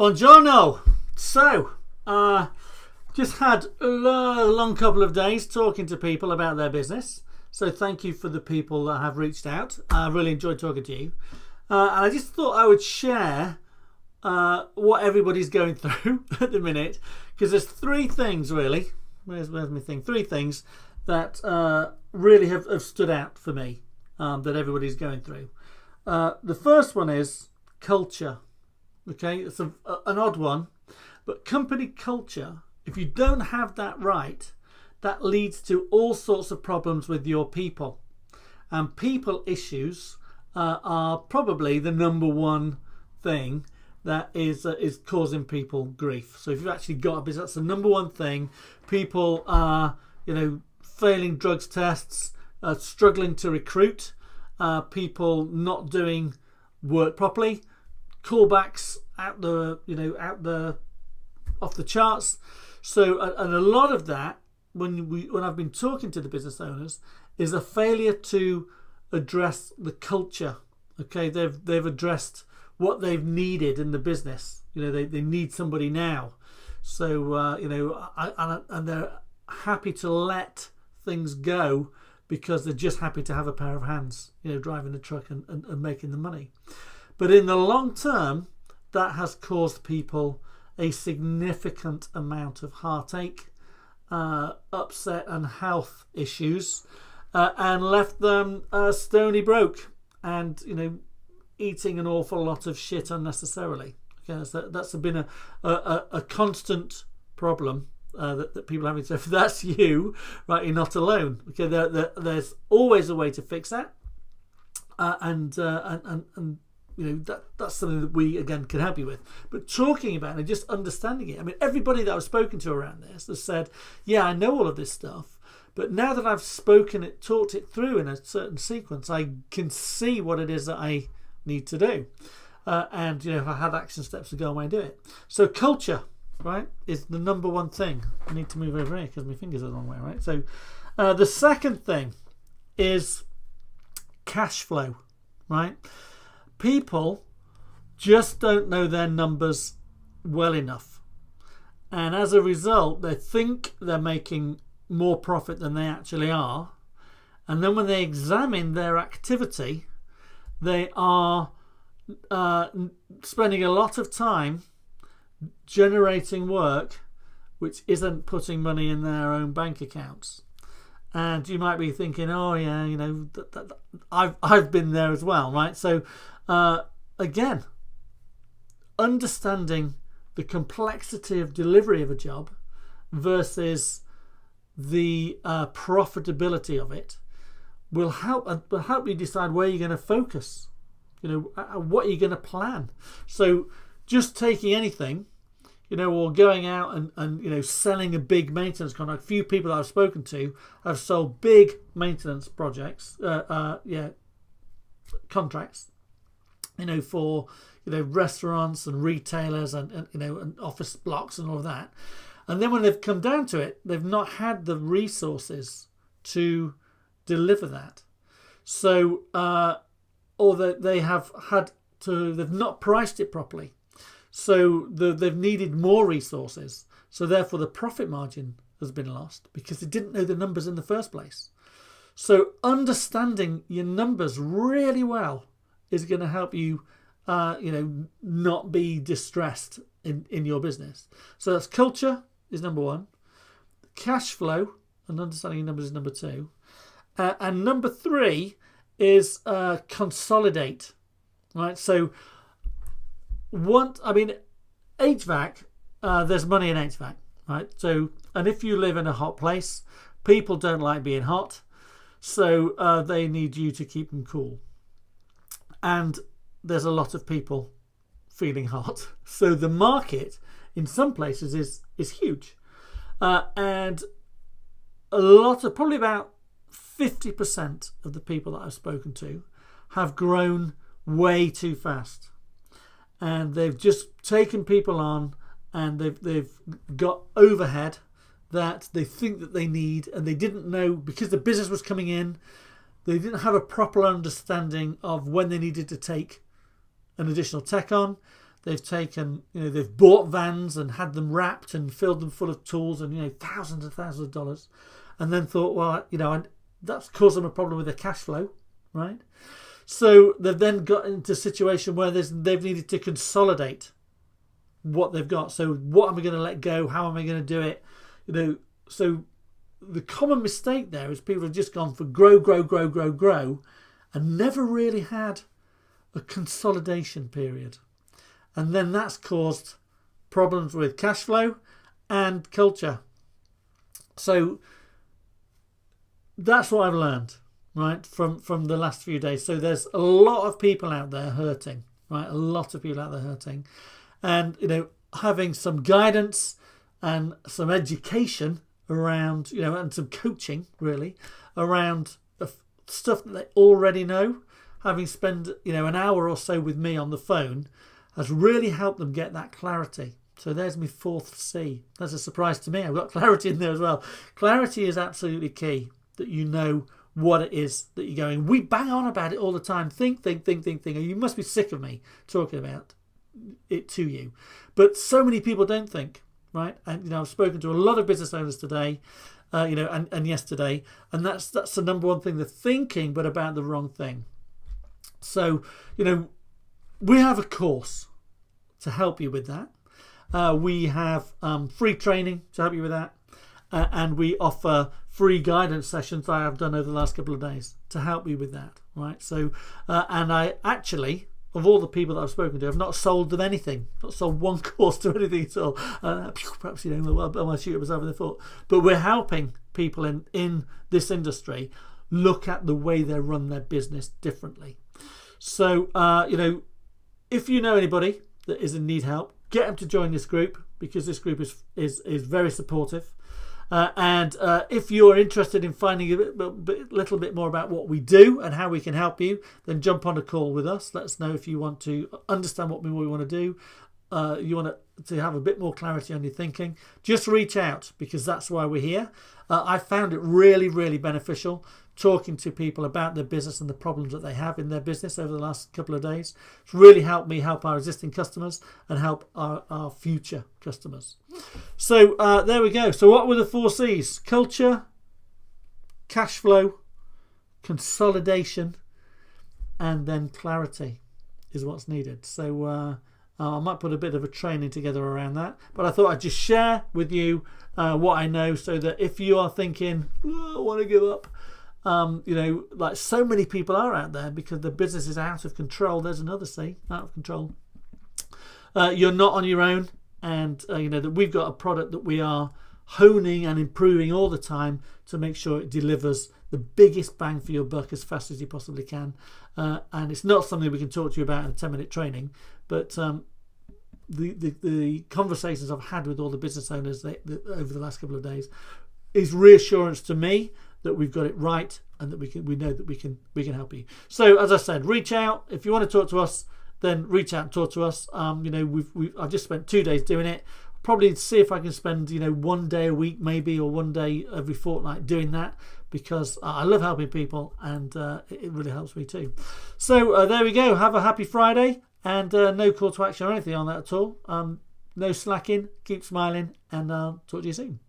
Buongiorno. So, just had a long couple of days talking to people about their business. So thank you for the people that have reached out. I really enjoyed talking to you. And I just thought I would share what everybody's going through at the minute. Because there's three things really. Where's my thing? Three things that really have stood out for me that everybody's going through. The first one is culture. Okay, it's an odd one, but company culture, if you don't have that right, that leads to all sorts of problems with your people. And people issues are probably the number one thing that is causing people grief. So if you've actually got a business, that's the number one thing. People are, failing drugs tests, struggling to recruit, people not doing work properly, callbacks off the charts. So and a lot of that when I've been talking to the business owners is a failure to address the culture. Okay, they've addressed what they've needed in the business. They need somebody now. So and they're happy to let things go because they're just happy to have a pair of hands, driving the truck and making the money. But in the long term, that has caused people a significant amount of heartache, upset and health issues, and left them stony broke and, eating an awful lot of shit unnecessarily. Okay, so that's been a constant problem that people are having. So if that's you, right, you're not alone. Okay, there's always a way to fix that, and that's something that we again can help you with. But talking about it and just understanding it. I mean, everybody that I've spoken to around this has said, yeah, I know all of this stuff, but now that I've talked it through in a certain sequence, I can see what it is that I need to do. And if I had action steps to go away and do it. So culture, right, is the number one thing. I need to move over here because my fingers are the wrong way, right? So the second thing is cash flow, right? People just don't know their numbers well enough. And as a result, they think they're making more profit than they actually are. And then when they examine their activity, they are spending a lot of time generating work which isn't putting money in their own bank accounts. And you might be thinking, oh yeah, I've been there as well, right? So again, understanding the complexity of delivery of a job versus the profitability of it will help you decide where you're going to focus. What are you going to plan? So just taking anything, or going out and selling a big maintenance contract. A few people that I've spoken to have sold big maintenance projects, contracts, for restaurants and retailers and office blocks and all of that. And then when they've come down to it, they've not had the resources to deliver that. So or that they've not priced it properly. So they've needed more resources. So therefore the profit margin has been lost because they didn't know the numbers in the first place. So understanding your numbers really well is going to help you, not be distressed in your business. So that's culture is number one. Cash flow and understanding your numbers is number two. And number three is consolidate. Right. So HVAC, there's money in HVAC. Right. So, and if you live in a hot place, people don't like being hot. So they need you to keep them cool. And there's a lot of people feeling hot. So the market in some places is huge. And probably about 50% of the people that I've spoken to have grown way too fast. And they've just taken people on and they've got overhead that they think that they need, and they didn't know because the business was coming in. They didn't have a proper understanding of when they needed to take an additional tech on. They've taken, they've bought vans and had them wrapped and filled them full of tools and, thousands and thousands of dollars, and then thought, well, and that's caused them a problem with their cash flow, right? So they've then got into a situation where they've needed to consolidate what they've got. So what am I going to let go? How am I going to do it? So the common mistake there is people have just gone for grow, and never really had a consolidation period. And then that's caused problems with cash flow and culture. So that's what I've learned, right, from the last few days. So there's a lot of people out there hurting, right? A lot of people out there hurting. And, having some guidance and some education around, and some coaching, really, around the stuff that they already know, having spent, an hour or so with me on the phone, has really helped them get that clarity. So there's my 4th C. That's a surprise to me. I've got clarity in there as well. Clarity is absolutely key, that you know what it is that you're going. We bang on about it all the time. Think. You must be sick of me talking about it to you. But so many people don't think, right? And, I've spoken to a lot of business owners today, and yesterday, and that's the number one thing. They're thinking, but about the wrong thing. So, we have a course to help you with that. We have free training to help you with that. And we offer free guidance sessions I have done over the last couple of days to help you with that. Right. So, and I actually, of all the people that I've spoken to, I've not sold them anything, not sold one course to anything at all. Perhaps, I might shoot myself in the foot. But we're helping people in this industry look at the way they run their business differently. So, if you know anybody that is in need help, get them to join this group, because this group is very supportive. And if you're interested in finding a little bit more about what we do and how we can help you, then jump on a call with us. Let us know if you want to understand what we want to do. You want to have a bit more clarity on your thinking. Just reach out, because that's why we're here. I found it really, really beneficial talking to people about their business and the problems that they have in their business over the last couple of days. It's really helped me help our existing customers and help our future customers. So there we go. So what were the 4 C's? Culture, cash flow, consolidation, and then clarity is what's needed. So I might put a bit of a training together around that. But I thought I'd just share with you what I know, so that if you are thinking, I want to give up, like so many people are out there because the business is out of control. There's another C, out of control. You're not on your own, and that we've got a product that we are honing and improving all the time to make sure it delivers the biggest bang for your buck as fast as you possibly can. And it's not something we can talk to you about in a 10-minute training, but the conversations I've had with all the business owners over the last couple of days is reassurance to me that we've got it right, and that we know that we can help you. So as I said, reach out if you want to talk to us. Then reach out and talk to us. I've just spent 2 days doing it. Probably see if I can spend 1 day a week maybe, or 1 day every fortnight doing that, because I love helping people, and it really helps me too. So there we go. Have a happy Friday, and no call to action or anything on that at all. No slacking. Keep smiling, and I'll talk to you soon.